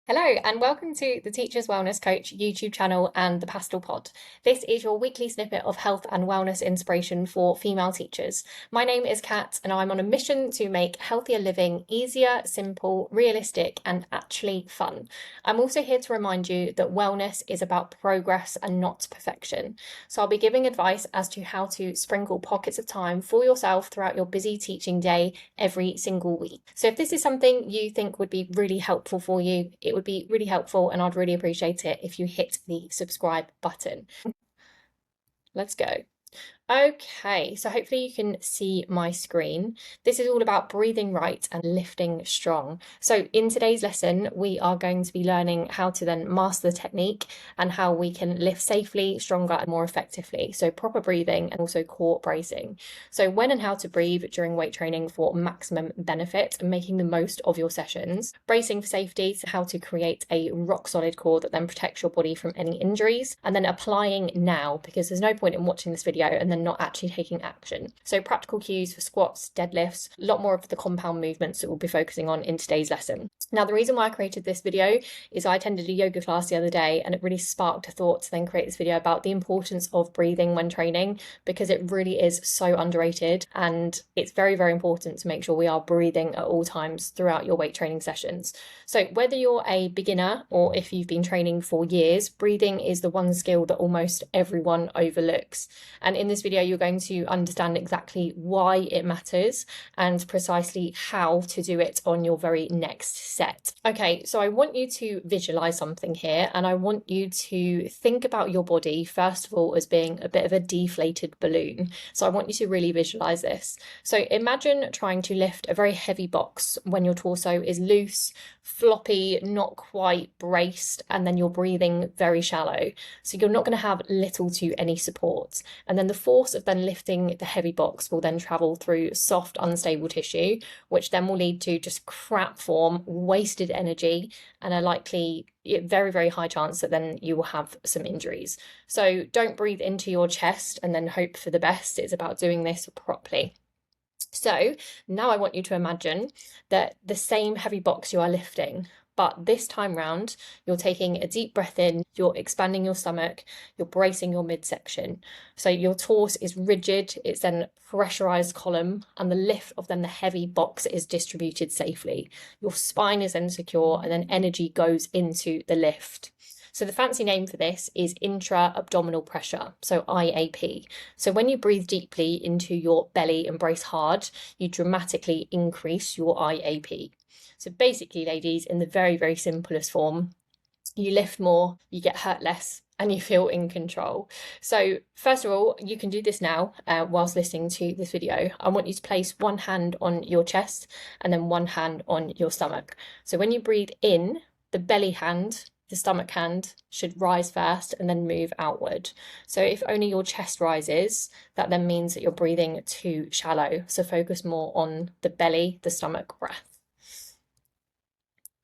Hello and welcome to the Teachers Wellness Coach YouTube channel and the PASTEL Pod. This is your weekly snippet of health and wellness inspiration for female teachers. My name is Kat and I'm on a mission to make healthier living easier, simple, realistic and actually fun. I'm also here to remind you that wellness is about progress and not perfection. So I'll be giving advice as to how to sprinkle pockets of time for yourself throughout your busy teaching day every single week. So if this is something you think would be really helpful for you, it would be really helpful and I'd really appreciate it if you hit the subscribe button. Let's go. Okay, so hopefully you can see my screen. This is all about breathing right and lifting strong. So in today's lesson, we are going to be learning how to then master the technique and how we can lift safely, stronger and more effectively. So proper breathing and also core bracing. So when and how to breathe during weight training for maximum benefit and making the most of your sessions. Bracing for safety, so how to create a rock solid core that then protects your body from any injuries. And then applying now, because there's no point in watching this video and then not actually taking action. So practical cues for squats, deadlifts, a lot more of the compound movements that we'll be focusing on in today's lesson. Now, the reason why I created this video is I attended a yoga class the other day and it really sparked a thought to then create this video about the importance of breathing when training, because it really is so underrated and it's very, very important to make sure we are breathing at all times throughout your weight training sessions. So whether you're a beginner or if you've been training for years, breathing is the one skill that almost everyone overlooks. And in this video, you're going to understand exactly why it matters and precisely how to do it on your very next set. Okay, so I want you to visualize something here and I want you to think about your body, first of all, as being a bit of a deflated balloon. So I want you to really visualize this. So imagine trying to lift a very heavy box when your torso is loose, floppy, not quite braced, and then you're breathing very shallow. So you're not going to have little to any support. And then the force of then lifting the heavy box will then travel through soft, unstable tissue, which then will lead to just crap form, wasted energy, and a likely very, very high chance that then you will have some injuries. So don't breathe into your chest and then hope for the best. It's about doing this properly. So now I want you to imagine that the same heavy box you are lifting, but this time round, you're taking a deep breath in, you're expanding your stomach, you're bracing your midsection. So your torso is rigid, it's then pressurized column, and the lift of then the heavy box is distributed safely. Your spine is then secure, and then energy goes into the lift. So the fancy name for this is intra-abdominal pressure, so IAP. So when you breathe deeply into your belly and brace hard, you dramatically increase your IAP. So basically, ladies, in the very, very simplest form, you lift more, you get hurt less, and you feel in control. So first of all, you can do this now whilst listening to this video. I want you to place one hand on your chest and then one hand on your stomach. So when you breathe in, the belly hand, the stomach hand should rise first and then move outward. So if only your chest rises, that then means that you're breathing too shallow. So focus more on the belly, the stomach breath.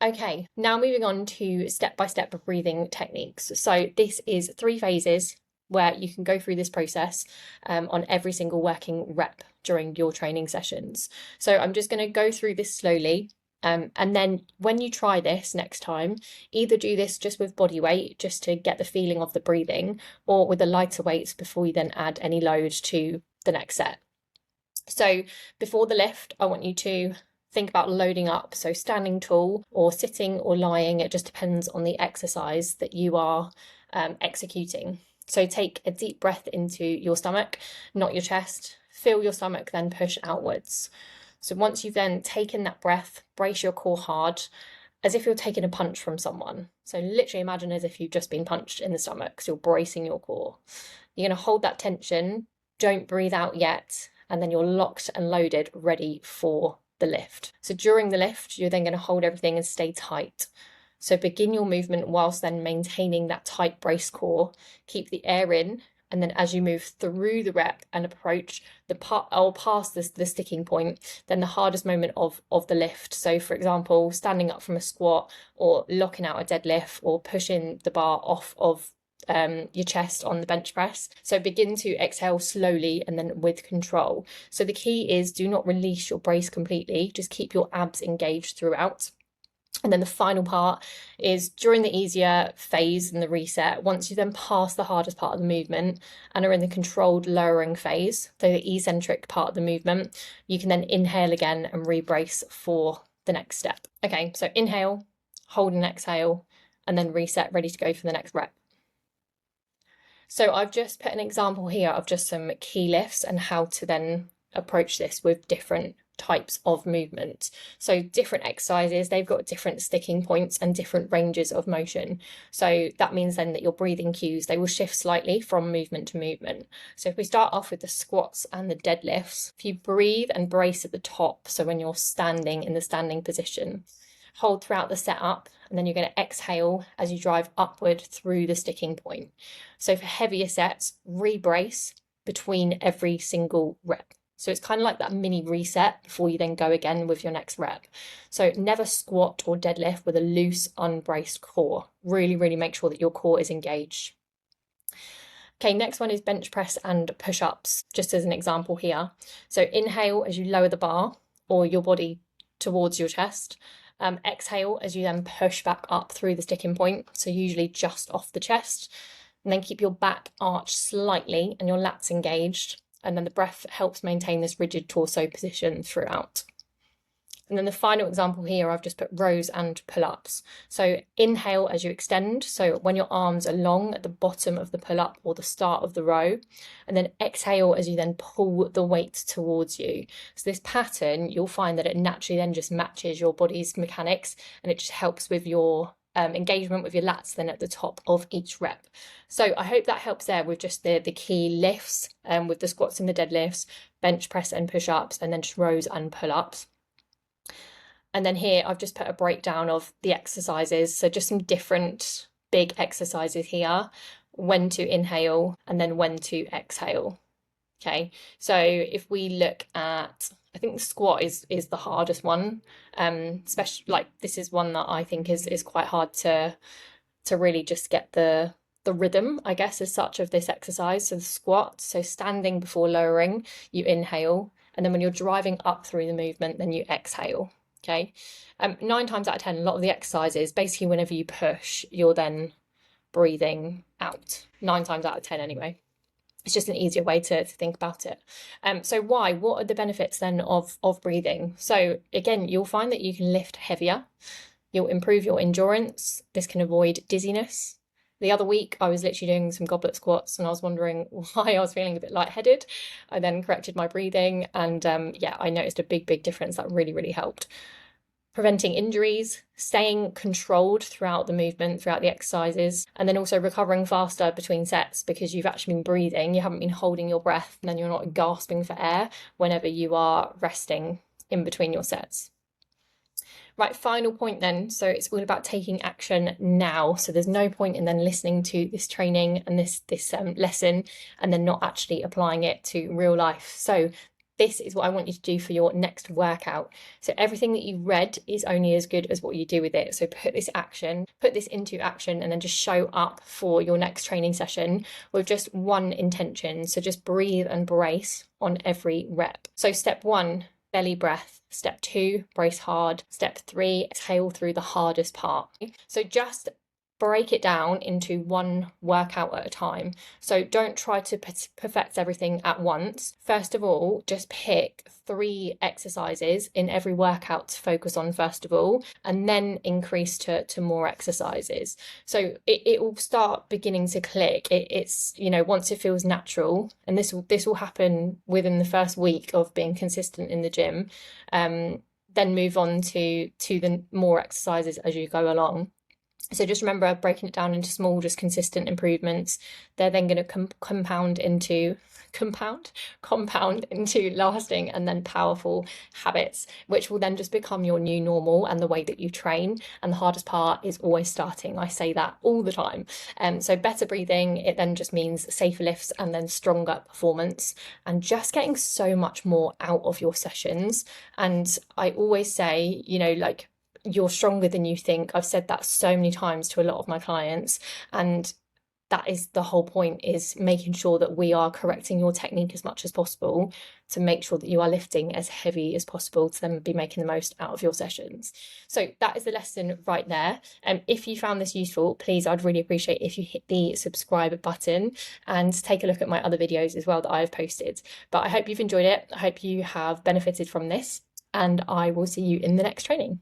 Okay, now moving on to step-by-step breathing techniques. So this is 3 phases where you can go through this process on every single working rep during your training sessions. So I'm just going to go through this slowly. And then when you try this next time, either do this just with body weight, just to get the feeling of the breathing, or with the lighter weights before you then add any load to the next set. So before the lift, I want you to think about loading up. So standing tall or sitting or lying, it just depends on the exercise that you are executing. So take a deep breath into your stomach, not your chest. Feel your stomach then push outwards. So once you've then taken that breath, brace your core hard, as if you're taking a punch from someone. So literally imagine as if you've just been punched in the stomach, so you're bracing your core. You're going to hold that tension, don't breathe out yet, and then you're locked and loaded, ready for the lift. So during the lift, you're then going to hold everything and stay tight. So begin your movement whilst then maintaining that tight brace core. Keep the air in. And then as you move through the rep and approach the part or past the sticking point, then the hardest moment of the lift. So for example, standing up from a squat or locking out a deadlift or pushing the bar off of your chest on the bench press. So begin to exhale slowly and then with control. So the key is do not release your brace completely. Just keep your abs engaged throughout. And then the final part is during the easier phase and the reset, once you then pass the hardest part of the movement and are in the controlled lowering phase, so the eccentric part of the movement, you can then inhale again and rebrace for the next step. Okay, so inhale, hold and exhale, and then reset, ready to go for the next rep. So I've just put an example here of just some key lifts and how to then approach this with different types of movement. So different exercises, they've got different sticking points and different ranges of motion. So that means then that your breathing cues, they will shift slightly from movement to movement. So if we start off with the squats and the deadlifts, if you breathe and brace at the top, so when you're standing in the standing position, hold throughout the setup, and then you're going to exhale as you drive upward through the sticking point. So for heavier sets, rebrace between every single rep. So it's kind of like that mini reset before you then go again with your next rep. So never squat or deadlift with a loose, unbraced core. Really, really make sure that your core is engaged. Okay, next one is bench press and push-ups, just as an example here. So inhale as you lower the bar or your body towards your chest. Exhale as you then push back up through the sticking point, so usually just off the chest. And then keep your back arched slightly and your lats engaged. And then the breath helps maintain this rigid torso position throughout. And then the final example here, I've just put rows and pull-ups. So inhale as you extend, so when your arms are long at the bottom of the pull-up or the start of the row, and then exhale as you then pull the weight towards you. So this pattern, you'll find that it naturally then just matches your body's mechanics, and it just helps with your engagement with your lats then at the top of each rep. So I hope that helps there with just the key lifts, with the squats and the deadlifts, bench press and push-ups, and then just rows and pull-ups. And then here I've just put a breakdown of the exercises. So just some different big exercises here, when to inhale and then when to exhale. Okay, so if we look at, I think the squat is the hardest one, especially like this is one that I think is quite hard to really just get the rhythm, I guess, as such of this exercise. So the squat, so standing before lowering, you inhale, and then when you're driving up through the movement, then you exhale. Okay, 9 times out of 10, a lot of the exercises, basically whenever you push, you're then breathing out. 9 times out of 10 anyway. It's just an easier way to think about it. So why? What are the benefits then of breathing? So again, you'll find that you can lift heavier. You'll improve your endurance. This can avoid dizziness. The other week, I was literally doing some goblet squats and I was wondering why I was feeling a bit lightheaded. I then corrected my breathing and yeah, I noticed a big difference. That really, really helped. Preventing injuries, staying controlled throughout the movement, throughout the exercises, and then also recovering faster between sets because you've actually been breathing, you haven't been holding your breath, and then you're not gasping for air whenever you are resting in between your sets. Right, final point then. So it's all about taking action now. So there's no point in then listening to this training and this lesson and then not actually applying it to real life. So this is what I want you to do for your next workout. So everything that you've read is only as good as what you do with it. So put this into action, and then just show up for your next training session with just one intention. So just breathe and brace on every rep. So step 1, belly breath. Step 2, brace hard. Step 3, exhale through the hardest part. So just break it down into one workout at a time. So don't try to perfect everything at once. First of all, just pick 3 exercises in every workout to focus on first of all, and then increase to more exercises. So it will start beginning to click. It's, you know, once it feels natural, and this will happen within the first week of being consistent in the gym, then move on to the more exercises as you go along. So just remember breaking it down into small, just consistent improvements. They're then going to compound into lasting and then powerful habits, which will then just become your new normal and the way that you train. And the hardest part is always starting. I say that all the time. So better breathing, it then just means safer lifts and then stronger performance, and just getting so much more out of your sessions. And I always say, you know, like, you're stronger than you think. I've said that so many times to a lot of my clients, and that is the whole point, is making sure that we are correcting your technique as much as possible to make sure that you are lifting as heavy as possible to then be making the most out of your sessions. So that is the lesson right there. If you found this useful, please, I'd really appreciate if you hit the subscribe button and take a look at my other videos as well that I've posted. But I hope you've enjoyed it. I hope you have benefited from this, and I will see you in the next training.